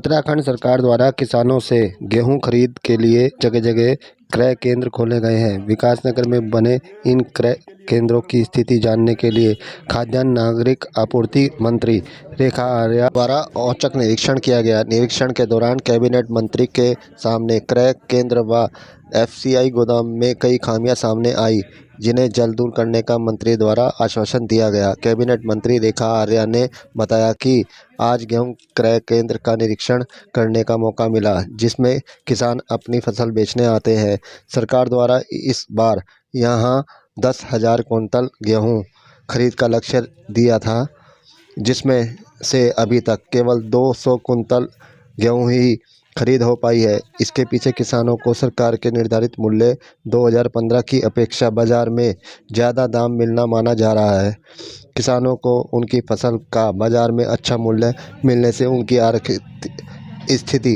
उत्तराखंड सरकार द्वारा किसानों से गेहूं खरीद के लिए जगह जगह क्रय केंद्र खोले गए हैं। विकासनगर में बने इन क्रय केंद्रों की स्थिति जानने के लिए खाद्यान्न नागरिक आपूर्ति मंत्री रेखा आर्या द्वारा औचक निरीक्षण किया गया। निरीक्षण के दौरान कैबिनेट मंत्री के सामने क्रय केंद्र व एफसीआई गोदाम में कई खामियां सामने आई, जिन्हें जल्द दूर करने का मंत्री द्वारा आश्वासन दिया गया। कैबिनेट मंत्री रेखा आर्या ने बताया कि आज गेहूं क्रय केंद्र का निरीक्षण करने का मौका मिला, जिसमें किसान अपनी फसल बेचने आते हैं। सरकार द्वारा इस बार यहां 10,000 कुंतल गेहूं खरीद का लक्ष्य दिया था, जिसमें से अभी तक केवल 200 कुंतल गेहूं ही खरीद हो पाई है। इसके पीछे किसानों को सरकार के निर्धारित मूल्य 2015 की अपेक्षा बाजार में ज़्यादा दाम मिलना माना जा रहा है। किसानों को उनकी फसल का बाजार में अच्छा मूल्य मिलने से उनकी आर्थिक स्थिति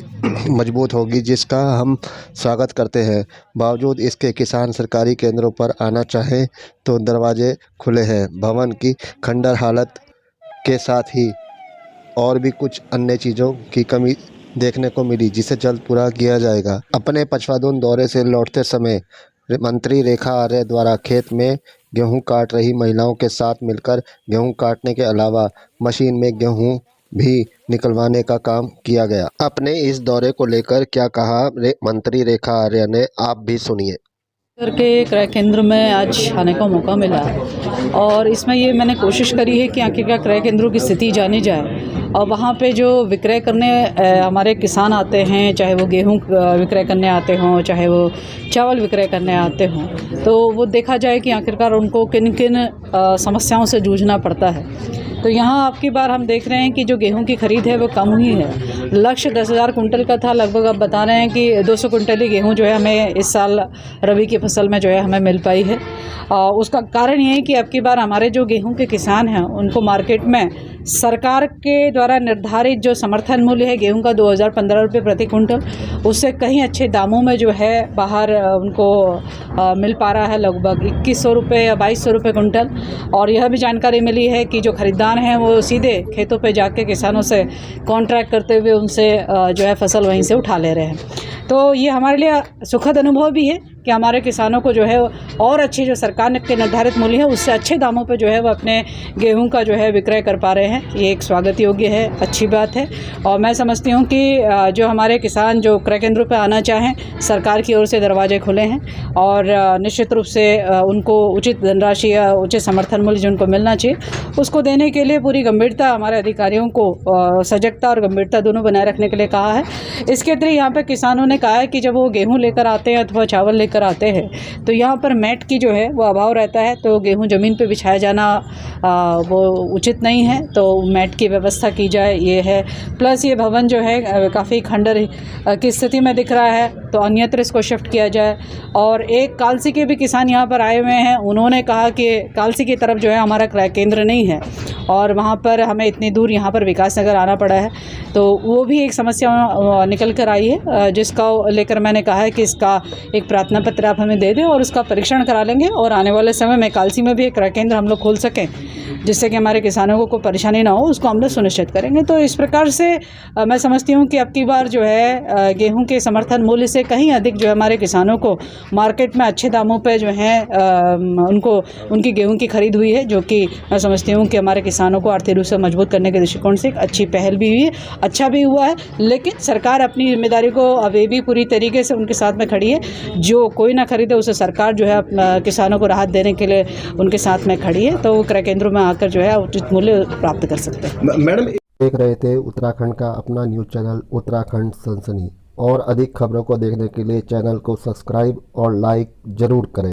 मजबूत होगी, जिसका हम स्वागत करते हैं। बावजूद इसके किसान सरकारी केंद्रों पर आना चाहें तो दरवाजे खुले हैं। भवन की खंडर हालत के साथ ही और भी कुछ अन्य चीज़ों की कमी देखने को मिली, जिसे जल्द पूरा किया जाएगा। अपने पचवादून दौरे से लौटते समय मंत्री रेखा आर्य द्वारा खेत में गेहूं काट रही महिलाओं के साथ मिलकर गेहूं काटने के अलावा मशीन में गेहूं भी निकलवाने का काम किया गया। अपने इस दौरे को लेकर क्या कहा मंत्री रेखा आर्य ने, आप भी सुनिए। के क्रय केंद्र में आज आने का मौका मिला और इसमें ये मैंने कोशिश करी है कि आखिरकार क्रय केंद्रों की स्थिति जानी जाए और वहाँ पे जो विक्रय करने हमारे किसान आते हैं, चाहे वो गेहूं विक्रय करने आते हों, चाहे वो चावल विक्रय करने आते हों, तो वो देखा जाए कि आखिरकार उनको किन किन समस्याओं से जूझना पड़ता है। तो यहाँ आपकी बार हम देख रहे हैं कि जो गेहूं की खरीद है वो कम हुई है। लक्ष्य 10,000 कुंटल का था, लगभग अब बता रहे हैं कि 200 कुंटल ही गेहूं जो है हमें इस साल रबी की फसल में जो है हमें मिल पाई है। उसका कारण ये है कि अब की बार हमारे जो गेहूं के किसान हैं उनको मार्केट में सरकार के द्वारा निर्धारित जो समर्थन मूल्य है गेहूं का 2015 रुपये प्रति कुंटल, उससे कहीं अच्छे दामों में जो है बाहर उनको मिल पा रहा है, लगभग 2100 रुपये या 2200 रुपये कुंटल। और यह भी जानकारी मिली है कि जो खरीदार हैं वो सीधे खेतों पे जाके किसानों से कॉन्ट्रैक्ट करते हुए उनसे जो है फसल वहीं से उठा ले रहे हैं। तो ये हमारे लिए सुखद अनुभव भी है कि हमारे किसानों को जो है और अच्छे जो सरकार के निर्धारित मूल्य है उससे अच्छे दामों पे जो है वो अपने गेहूं का जो है विक्रय कर पा रहे हैं। ये एक स्वागत योग्य है, अच्छी बात है। और मैं समझती हूँ कि जो हमारे किसान जो क्रय केंद्रों पे आना चाहें, सरकार की ओर से दरवाजे खुले हैं और निश्चित रूप से उनको उचित धनराशि या उचित समर्थन मूल्य जो उनको मिलना चाहिए उसको देने के लिए पूरी गंभीरता हमारे अधिकारियों को सजगता और गंभीरता दोनों बनाए रखने के लिए कहा है। इसके अतिरिक्त यहाँ पर किसानों ने कहा है कि जब वो गेहूँ लेकर आते हैं अथवा चावल लेकर आते हैं तो यहाँ पर मैट की जो है वो अभाव रहता है, तो गेहूं ज़मीन पे बिछाया जाना वो उचित नहीं है, तो मैट की व्यवस्था की जाए, ये है। प्लस ये भवन जो है काफ़ी खंडर की स्थिति में दिख रहा है, तो अन्यत्र इसको शिफ्ट किया जाए। और एक कालसी के भी किसान यहाँ पर आए हुए हैं, उन्होंने कहा कि कालसी की तरफ जो है हमारा क्रय केंद्र नहीं है और वहाँ पर हमें इतनी दूर यहाँ पर विकासनगर आना पड़ा है, तो वो भी एक समस्या निकल कर आई है, जिसका लेकर मैंने कहा है कि इसका एक प्रार्थना पत्र आप हमें दे दें और उसका परीक्षण करा लेंगे और आने वाले समय में कालसी में भी एक क्रय केंद्र हम लोग खोल सकें, जिससे कि हमारे किसानों को कोई परेशानी ना हो, उसको हम लोग सुनिश्चित करेंगे। तो इस प्रकार से मैं समझती हूँ कि अब की बार जो है गेहूं के समर्थन मूल्य से कहीं अधिक जो है हमारे किसानों को मार्केट में अच्छे दामों पे जो है उनको उनकी गेहूं की खरीद हुई है, जो कि मैं समझती हूँ कि हमारे किसानों को आर्थिक रूप से मजबूत करने के दृष्टिकोण से एक अच्छी पहल भी हुई है, अच्छा भी हुआ है। लेकिन सरकार अपनी जिम्मेदारी को अभी भी पूरी तरीके से उनके साथ में खड़ी है। जो कोई ना खरीदे उसे सरकार जो है किसानों को राहत देने के लिए उनके साथ में खड़ी है, तो वो क्रय केंद्रों में आकर जो है उचित मूल्य प्राप्त कर सकते हैं। मैडम, देख रहे थे उत्तराखंड का अपना न्यूज़ चैनल उत्तराखंड सनसनी। और अधिक खबरों को देखने के लिए चैनल को सब्सक्राइब और लाइक ज़रूर करें।